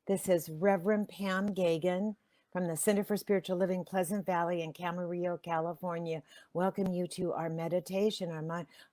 This is Reverend Pam Geagan from the Center for Spiritual Living, Pleasant Valley in Camarillo, California. Welcome you to our meditation,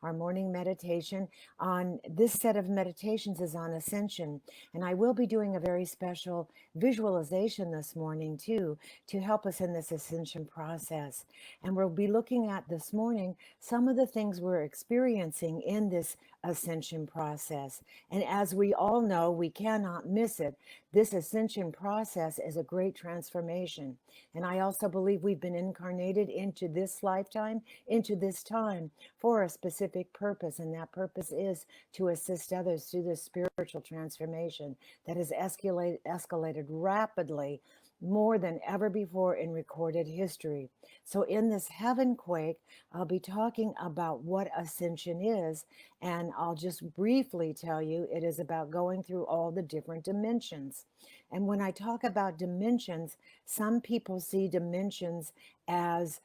our morning meditation. On this set of meditations is on Ascension, and I will be doing a very special visualization this morning too to help us in this Ascension process. And we'll be looking at this morning some of the things we're experiencing in this Ascension process. And as we all know, we cannot miss it. This ascension process is a great transformation. And I also believe we've been incarnated into this lifetime, into this time for a specific purpose. And that purpose is to assist others through this spiritual transformation that has escalated rapidly more than ever before in recorded history. So in this heaven quake, I'll be talking about what ascension is, and I'll just briefly tell you it is about going through all the different dimensions. And when I talk about dimensions, some people see dimensions as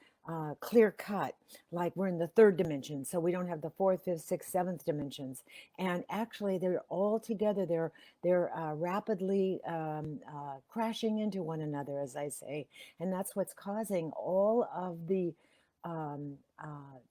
clear cut, like we're in the third dimension, so we don't have the fourth, fifth, sixth, seventh dimensions. And actually, they're all together. They're rapidly crashing into one another, as I say, and that's what's causing all of the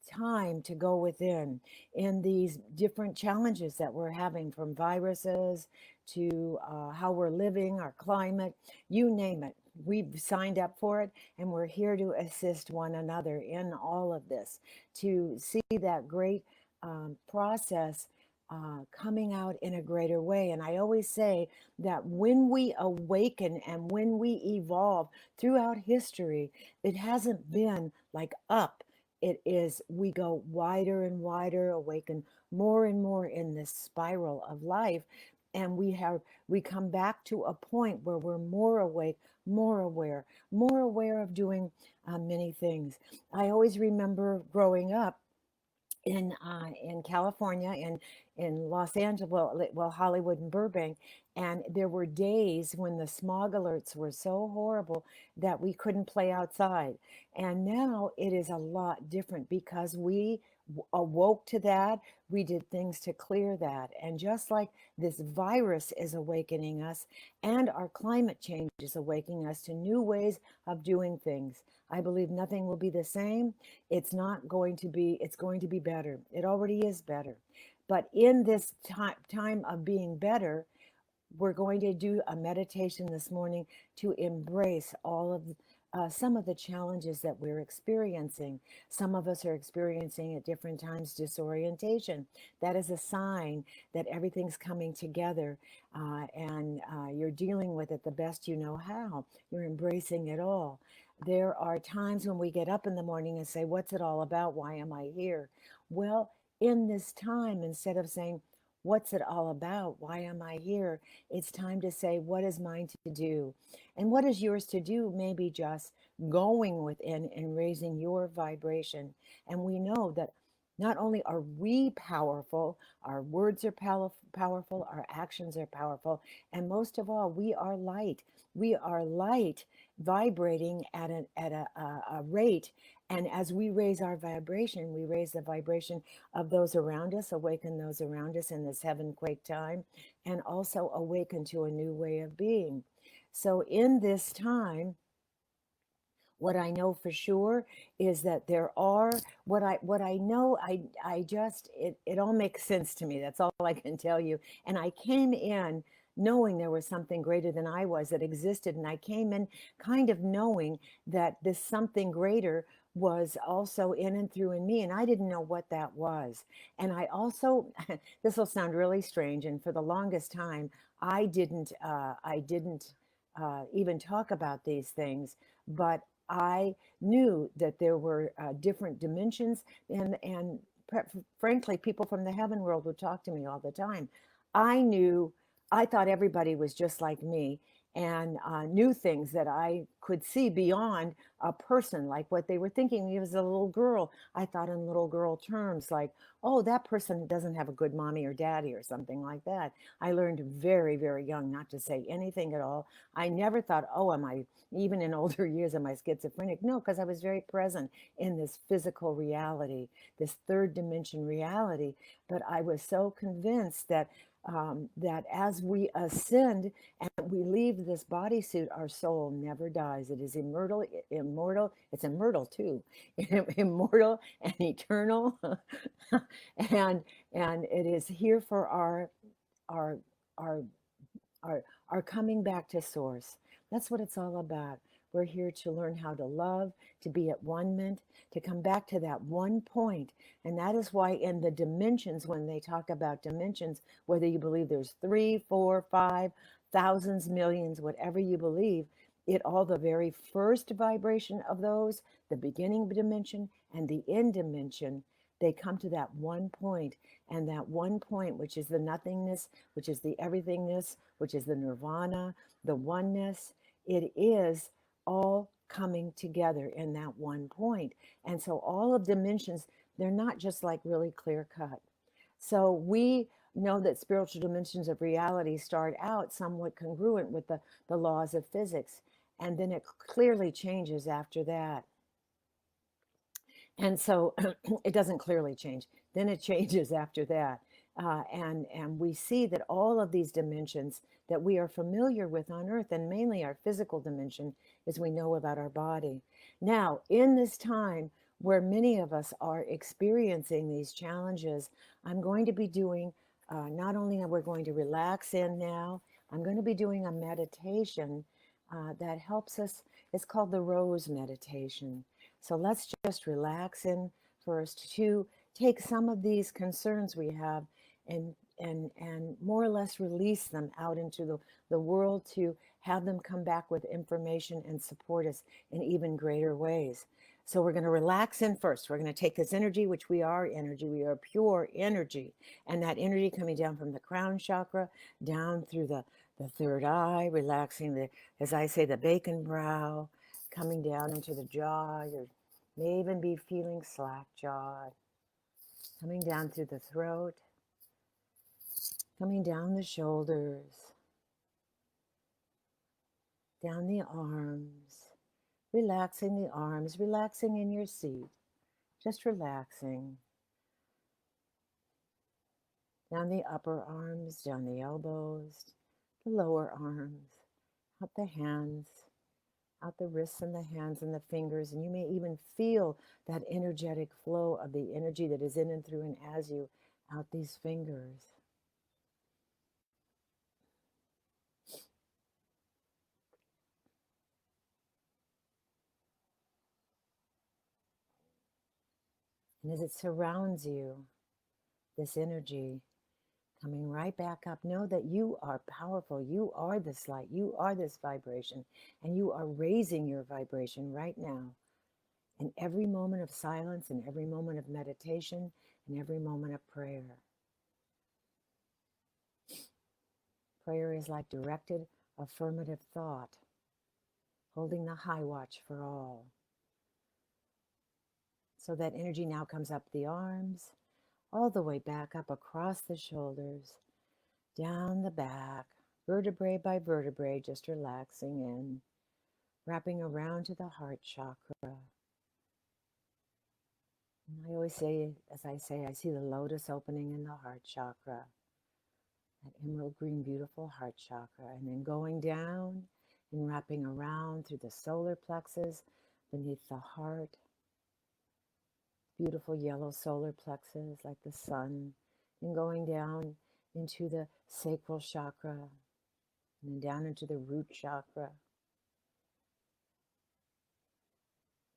time to go within in these different challenges that we're having, from viruses to how we're living, our climate, you name it. We've signed up for it, and we're here to assist one another in all of this, to see that great process coming out in a greater way. And I always say that when we awaken and when we evolve throughout history, it hasn't been like up. It is, we go wider and wider, awaken more and more in this spiral of life. And we come back to a point where we're more awake, more aware of doing many things. I always remember growing up in California, in Los Angeles, well, Hollywood and Burbank, and there were days when the smog alerts were so horrible that we couldn't play outside. And now it is a lot different because we awoke to that. We did things to clear that. And just like this virus is awakening us, and our climate change is awakening us to new ways of doing things, I believe nothing will be the same. It's not going to be, it's going to be better. It already is better. But in this time of being better, we're going to do a meditation this morning to embrace all of some of the challenges that we're experiencing. Some of us are experiencing at different times disorientation. That is a sign that everything's coming together, and you're dealing with it the best you know how. You're embracing it all. There are times when we get up in the morning and say, what's it all about? Why am I here? Well, in this time, instead of saying, what's it all about? Why am I here? It's time to say, what is mine to do? And what is yours to do? Maybe just going within and raising your vibration. And we know that not only are we powerful, our words are powerful, our actions are powerful, and most of all, we are light. We are light vibrating at a rate. And as we raise our vibration, we raise the vibration of those around us, awaken those around us in this heaven quake time, and also awaken to a new way of being. So in this time, what I know for sure is that there are, what I know, I just, it all makes sense to me. That's all I can tell you. And I came in knowing there was something greater than I was that existed. And I came in kind of knowing that this something greater was also in and through in me. And I didn't know what that was. And I also, this will sound really strange. And for the longest time, I didn't even talk about these things, but I knew that there were different dimensions, and frankly, people from the heaven world would talk to me all the time. I knew, I thought everybody was just like me, and knew things that I could see beyond a person, like what they were thinking. Me as a little girl, I thought in little girl terms, like, oh, that person doesn't have a good mommy or daddy or something like that. I learned very, very young not to say anything at all. I never thought, oh, am I, even in older years, am I schizophrenic? No, because I was very present in this physical reality, this third dimension reality. But I was so convinced that that as we ascend and we leave this bodysuit, our soul never dies. It is immortal, immortal. It's immortal too, immortal and eternal, and it is here for our our our coming back to source. That's what it's all about. We're here to learn how to love, to be at one-ment, to come back to that one point. And that is why in the dimensions, when they talk about dimensions, whether you believe there's 3, 4, 5, thousands, millions, whatever you believe, it all the very first vibration of those, the beginning dimension and the end dimension, they come to that one point, and that one point, which is the nothingness, which is the everythingness, which is the nirvana, the oneness, it is all coming together in that one point. And so all of dimensions, they're not just like really clear cut. So we know that spiritual dimensions of reality start out somewhat congruent with the laws of physics, and then it clearly changes after that. And so it doesn't clearly change. Then it changes after that. And we see that all of these dimensions that we are familiar with on Earth, and mainly our physical dimension, is we know about our body. Now, in this time where many of us are experiencing these challenges, I'm going to be doing, not only are we going to relax in now, I'm going to be doing a meditation that helps us. It's called the Rose Meditation. So let's just relax in first to take some of these concerns we have and more or less release them out into the world, to have them come back with information and support us in even greater ways. So we're going to relax in first. We're going to take this energy, which we are energy. We are pure energy. And that energy coming down from the crown chakra, down through the third eye, relaxing the, as I say, the bacon brow, coming down into the jaw. You may even be feeling slack jawed, coming down through the throat, coming down the shoulders, down the arms, relaxing the arms, relaxing in your seat, just relaxing. Down the upper arms, down the elbows, the lower arms, up the hands, out the wrists and the hands and the fingers, and you may even feel that energetic flow of the energy that is in and through and as you out these fingers. And as it surrounds you, this energy coming right back up, know that you are powerful. You are this light. You are this vibration, and you are raising your vibration right now. In every moment of silence, in every moment of meditation, in every moment of prayer. Prayer is like directed, affirmative thought, holding the high watch for all. So that energy now comes up the arms, all the way back up across the shoulders, down the back, vertebrae by vertebrae, just relaxing in, wrapping around to the heart chakra. And I always say, as I say, I see the lotus opening in the heart chakra, that emerald green, beautiful heart chakra, and then going down and wrapping around through the solar plexus beneath the heart, beautiful yellow solar plexus like the sun, and going down into the sacral chakra, and then down into the root chakra.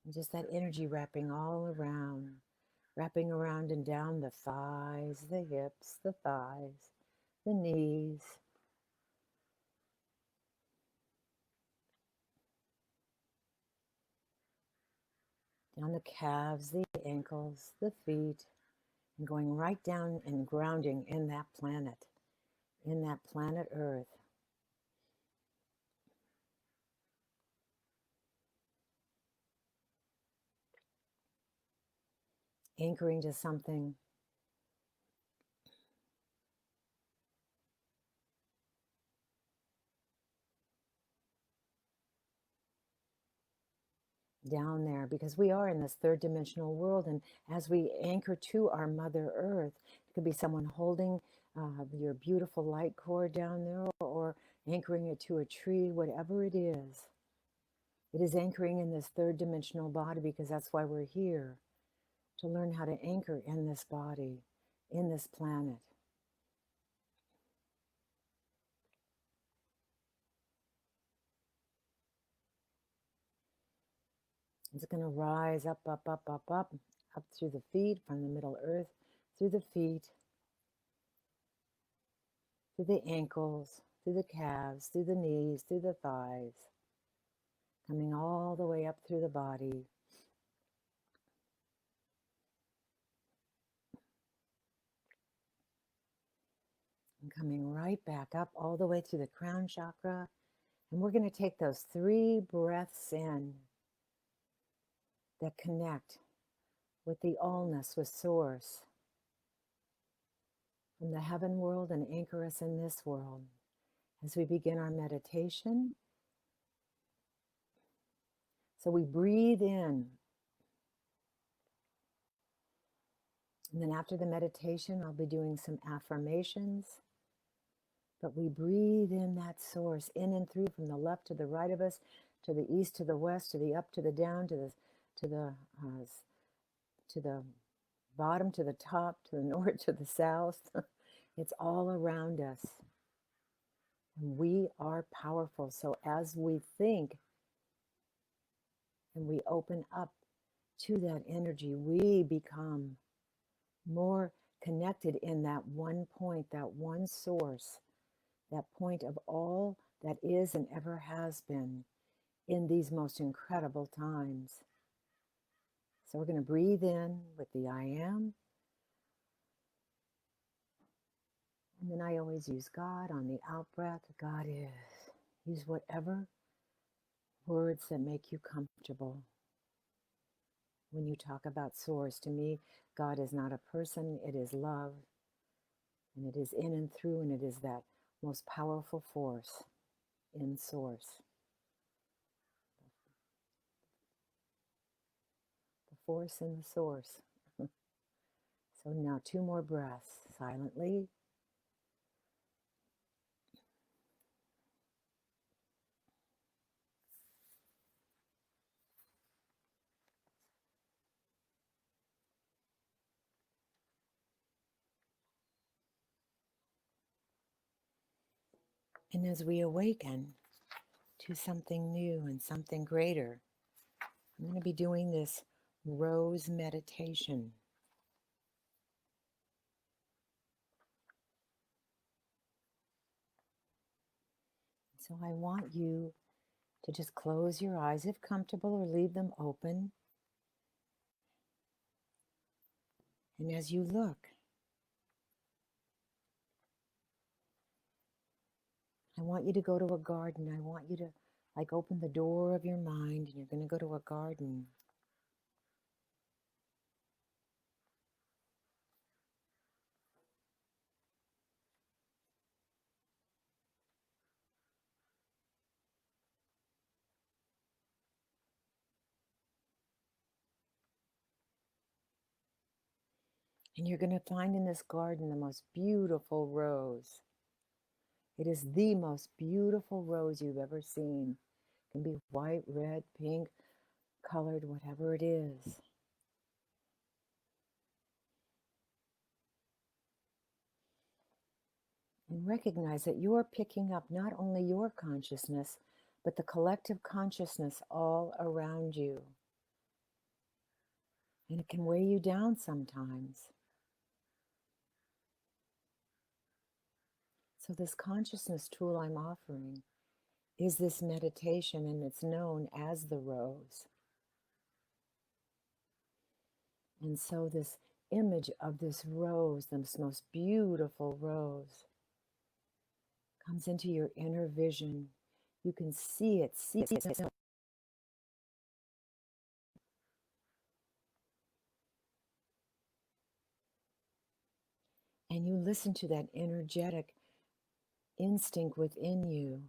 And just that energy wrapping all around, wrapping around and down the thighs, the hips, the thighs, the knees, down the calves, the ankles, the feet, and going right down and grounding in that planet Earth. Anchoring to something down there, because we are in this third dimensional world, and as we anchor to our Mother Earth, it could be someone holding your beautiful light cord down there, or anchoring it to a tree, whatever it is. It is anchoring in this third dimensional body, because that's why we're here, to learn how to anchor in this body, in this planet. It's going to rise up, up, up, up, up, up through the feet, from the middle earth, through the feet, through the ankles, through the calves, through the knees, through the thighs, coming all the way up through the body. And coming right back up all the way through the crown chakra. And we're going to take those 3 breaths in that connect with the allness, with Source, from the heaven world, and anchor us in this world. As we begin our meditation, so we breathe in. And then after the meditation, I'll be doing some affirmations. But we breathe in that Source, in and through, from the left to the right of us, to the east, to the west, to the up, to the down, to the bottom, to the top, to the north, to the south. It's all around us. And we are powerful. So as we think and we open up to that energy, we become more connected in that one point, that one Source, that point of all that is and ever has been in these most incredible times. So we're going to breathe in with the I am. And then I always use God on the out breath. God is. Use whatever words that make you comfortable. When you talk about Source, to me, God is not a person, it is love. And it is in and through, and it is that most powerful force in Source. The force in the Source. So now 2 more breaths silently. And as we awaken to something new and something greater, I'm going to be doing this rose meditation. So I want you to just close your eyes if comfortable, or leave them open. And as you look, I want you to go to a garden. I want you to open the door of your mind, and you're going to go to a garden. And you're going to find in this garden the most beautiful rose. It is the most beautiful rose you've ever seen. It can be white, red, pink, colored, whatever it is. And recognize that you're picking up not only your consciousness, but the collective consciousness all around you. And it can weigh you down sometimes. So this consciousness tool I'm offering is this meditation, and it's known as the rose. And so this image of this rose, this most beautiful rose, comes into your inner vision. You can see it, and you listen to that energetic instinct within you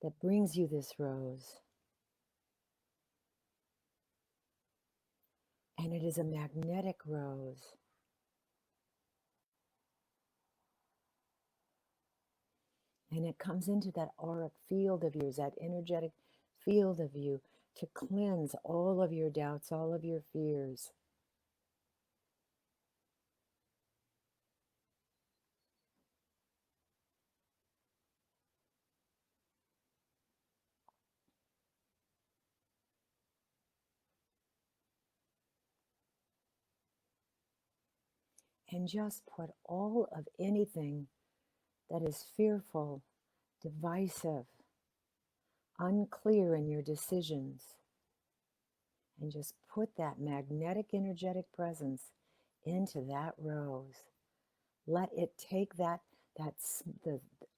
that brings you this rose. And it is a magnetic rose. And it comes into that auric field of yours, that energetic field of you, to cleanse all of your doubts, all of your fears. And just put all of anything that is fearful, divisive, unclear in your decisions, and just put that magnetic, energetic presence into that rose. Let it take the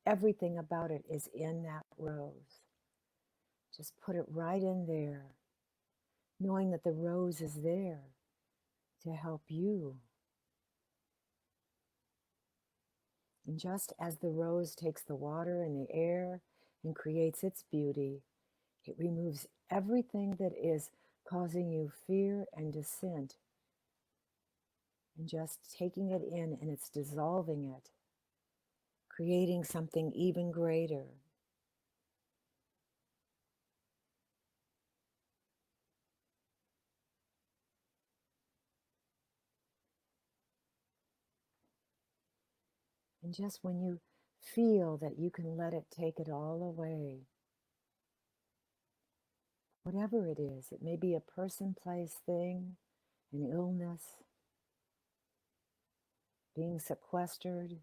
everything about it is in that rose. Just put it right in there, knowing that the rose is there to help you. And just as the rose takes the water and the air and creates its beauty, it removes everything that is causing you fear and dissent, and just taking it in, and it's dissolving it, creating something even greater. And just when you feel that you can let it take it all away, whatever it is, it may be a person, place, thing, an illness, being sequestered,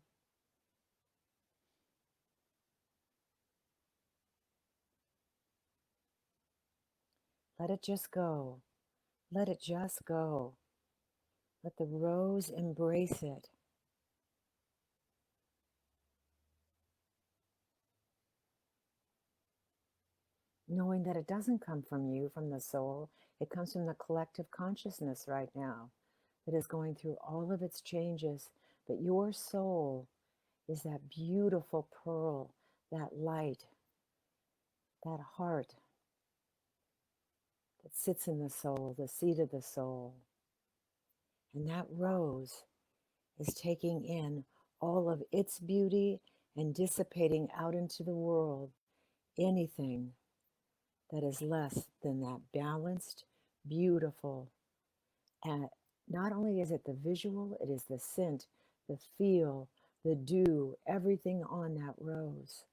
let it just go. Let it just go. Let the rose embrace it. Knowing that it doesn't come from you, from the soul, it comes from the collective consciousness right now that is going through all of its changes. But your soul is that beautiful pearl, that light, that heart that sits in the soul, the seat of the soul. And that rose is taking in all of its beauty and dissipating out into the world anything that is less than that balanced, beautiful. And not only is it the visual, it is the scent, the feel, the dew, everything on that rose.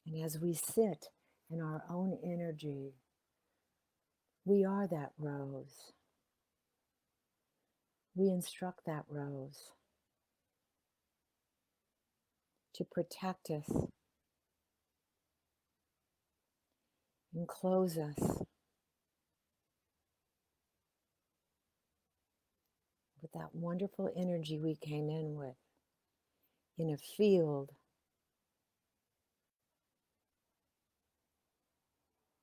And as we sit in our own energy, we are that rose. We instruct that rose to protect us, enclose us with that wonderful energy we came in with, in a field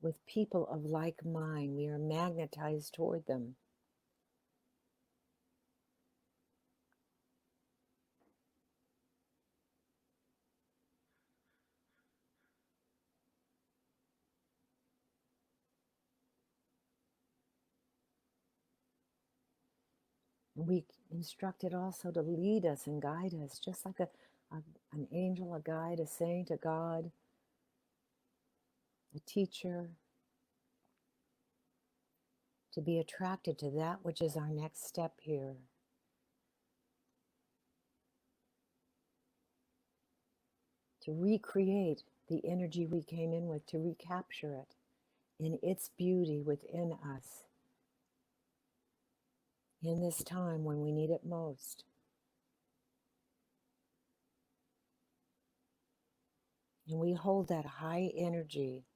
with people of like mind. We are magnetized toward them. And we instruct it also to lead us and guide us, just like an angel, a guide, a saint, a God, a teacher, to be attracted to that which is our next step here. To recreate the energy we came in with, to recapture it in its beauty within us in this time when we need it most. And we hold that high energy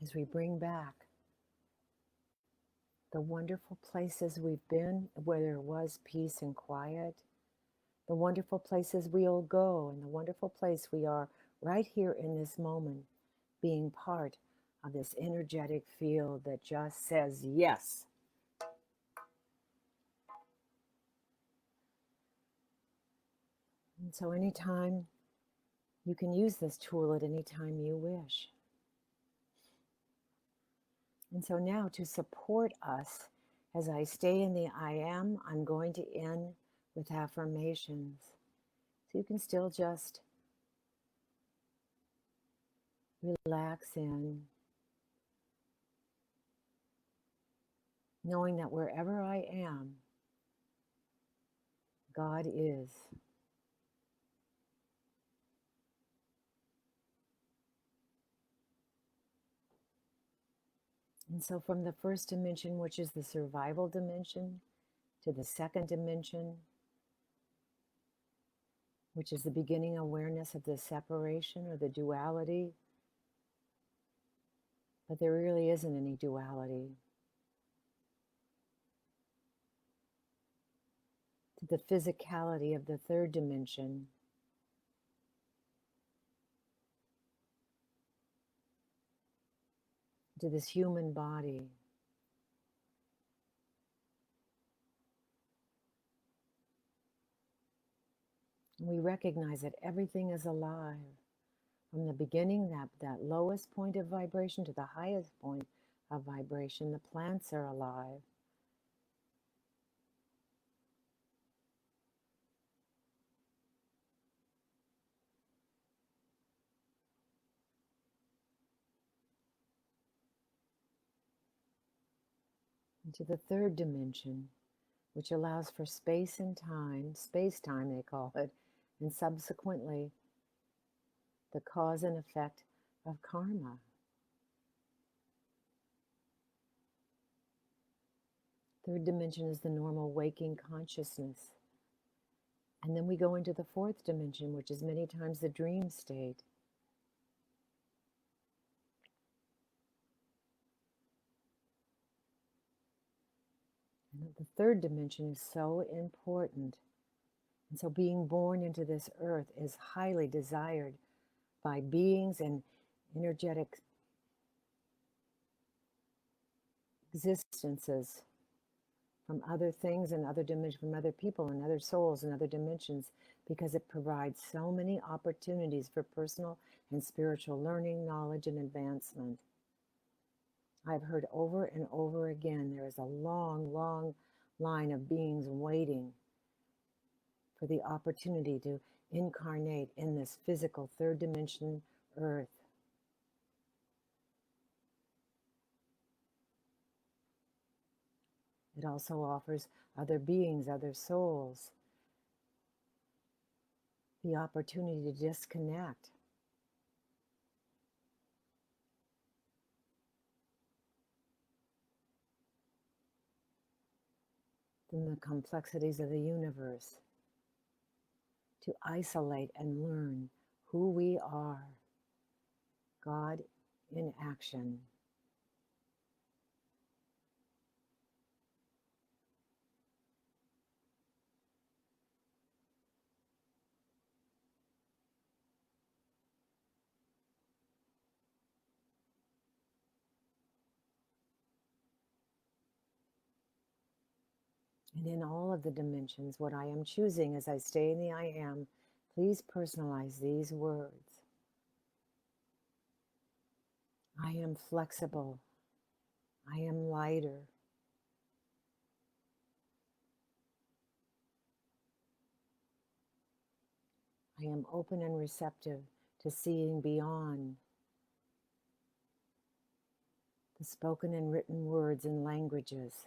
as we bring back the wonderful places we've been where there was peace and quiet, the wonderful places we'll go, and the wonderful place we are right here in this moment, being part of this energetic field that just says yes. And so anytime, you can use this tool at any time you wish. And so now, to support us as I stay in the I am, I'm going to end with affirmations. So you can still just relax in, knowing that wherever I am, God is. And so from the first dimension, which is the survival dimension, to the second dimension, which is the beginning awareness of the separation or the duality. But there really isn't any duality. To the physicality of the third dimension, to this human body. And we recognize that everything is alive. From the beginning, that lowest point of vibration to the highest point of vibration, the plants are alive. And to the third dimension, which allows for space and time, space-time they call it, and subsequently the cause and effect of karma. Third dimension is the normal waking consciousness. And then we go into the fourth dimension, which is many times the dream state. And the third dimension is so important. And so being born into this earth is highly desired by beings and energetic existences from other things and other dimensions, from other people and other souls and other dimensions, because it provides so many opportunities for personal and spiritual learning, knowledge, and advancement. I've heard over and over again, there is a long, long line of beings waiting for the opportunity to incarnate in this physical third dimension earth. It also offers other beings, other souls, the opportunity to disconnect from the complexities of the universe, to isolate and learn who we are, God in action. And in all of the dimensions, what I am choosing as I stay in the I am, please personalize these words. I am flexible. I am lighter. I am open and receptive to seeing beyond the spoken and written words and languages.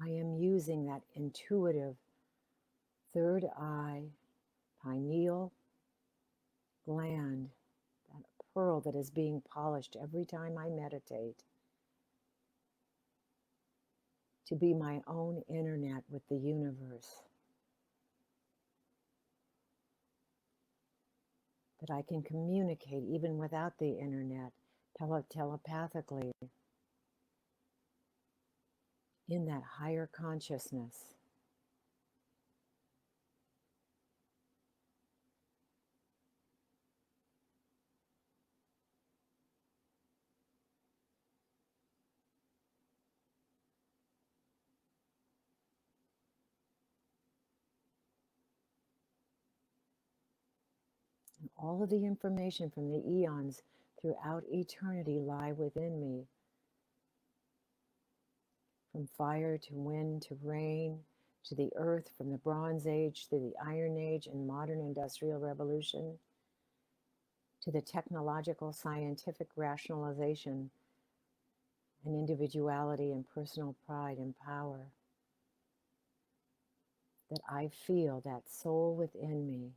I am using that intuitive third eye, pineal gland, that pearl that is being polished every time I meditate, to be my own internet with the universe. That I can communicate even without the internet, telepathically, in that higher consciousness. All of the information from the eons throughout eternity lie within me. From fire to wind to rain to the earth, from the Bronze Age to the Iron Age and modern industrial revolution, to the technological scientific rationalization and individuality and personal pride and power, that I feel that soul within me.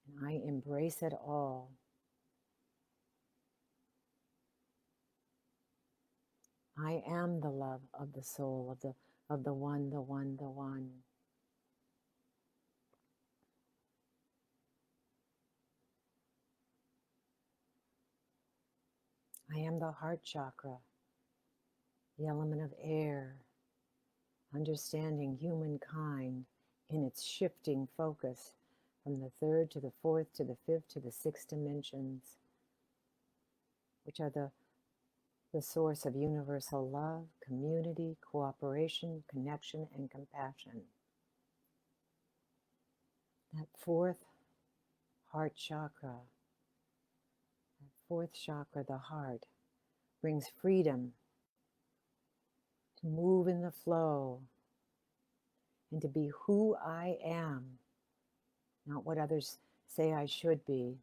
And I embrace it all. I am the love of the soul, of the one, the one, the one. I am the heart chakra, the element of air, understanding humankind in its shifting focus from the third to the fourth to the fifth to the sixth dimensions, which are the source of universal love, community, cooperation, connection, and compassion. That fourth heart chakra, that fourth chakra, the heart, brings freedom to move in the flow and to be who I am, not what others say I should be.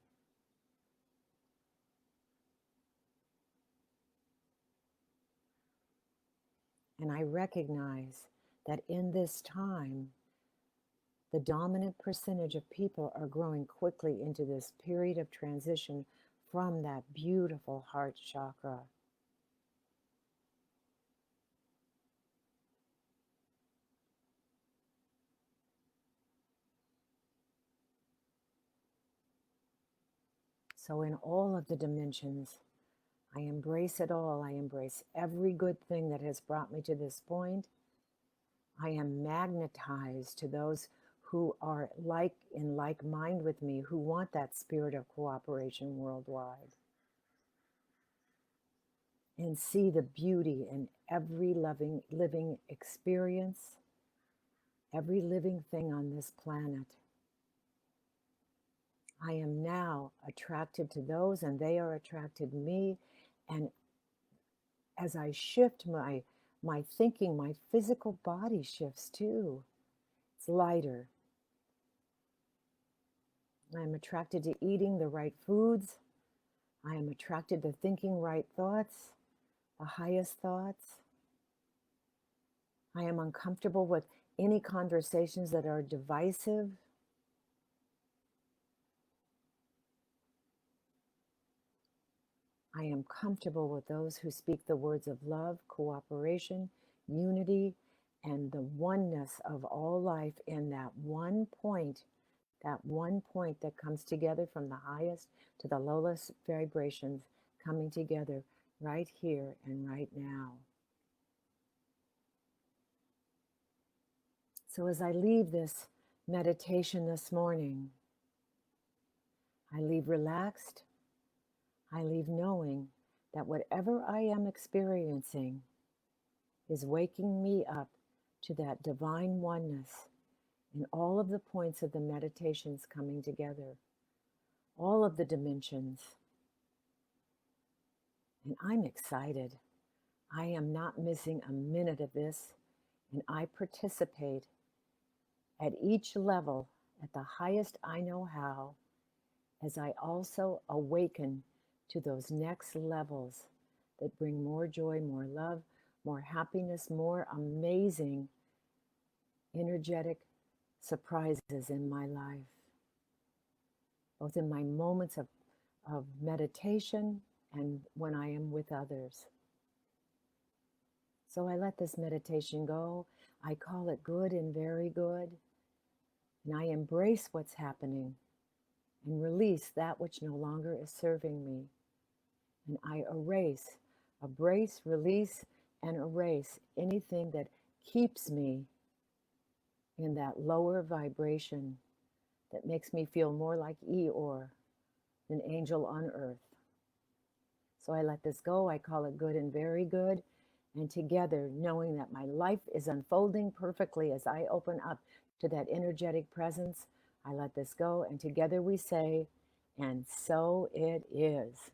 And I recognize that in this time, the dominant percentage of people are growing quickly into this period of transition from that beautiful heart chakra. So in all of the dimensions, I embrace it all. I embrace every good thing that has brought me to this point. I am magnetized to those who are in like mind with me, who want that spirit of cooperation worldwide. And see the beauty in every living experience, every living thing on this planet. I am now attracted to those, and they are attracted to me. And as I shift my thinking, my physical body shifts too. It's lighter. I'm attracted to eating the right foods. I am attracted to thinking right thoughts, the highest thoughts. I am uncomfortable with any conversations that are divisive. I am comfortable with those who speak the words of love, cooperation, unity, and the oneness of all life in that one point that comes together from the highest to the lowest vibrations, coming together right here and right now. So as I leave this meditation this morning, I leave relaxed. I leave knowing that whatever I am experiencing is waking me up to that divine oneness in all of the points of the meditations coming together, all of the dimensions. And I'm excited. I am not missing a minute of this, and I participate at each level at the highest I know how, as I also awaken to those next levels that bring more joy, more love, more happiness, more amazing, energetic surprises in my life, both in my moments of meditation and when I am with others. So I let this meditation go. I call it good and very good. And I embrace what's happening and release that which no longer is serving me. And I embrace, release, and erase anything that keeps me in that lower vibration that makes me feel more like Eeyore, an angel on earth. So I let this go. I call it good and very good. And together, knowing that my life is unfolding perfectly as I open up to that energetic presence. I let this go. And together we say, and so it is.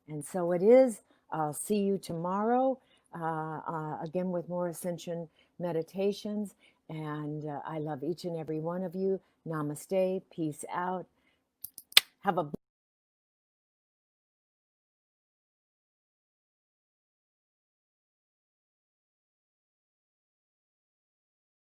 And so it is. I'll see you tomorrow again with more Ascension meditations. And I love each and every one of you. Namaste. Peace out. Have a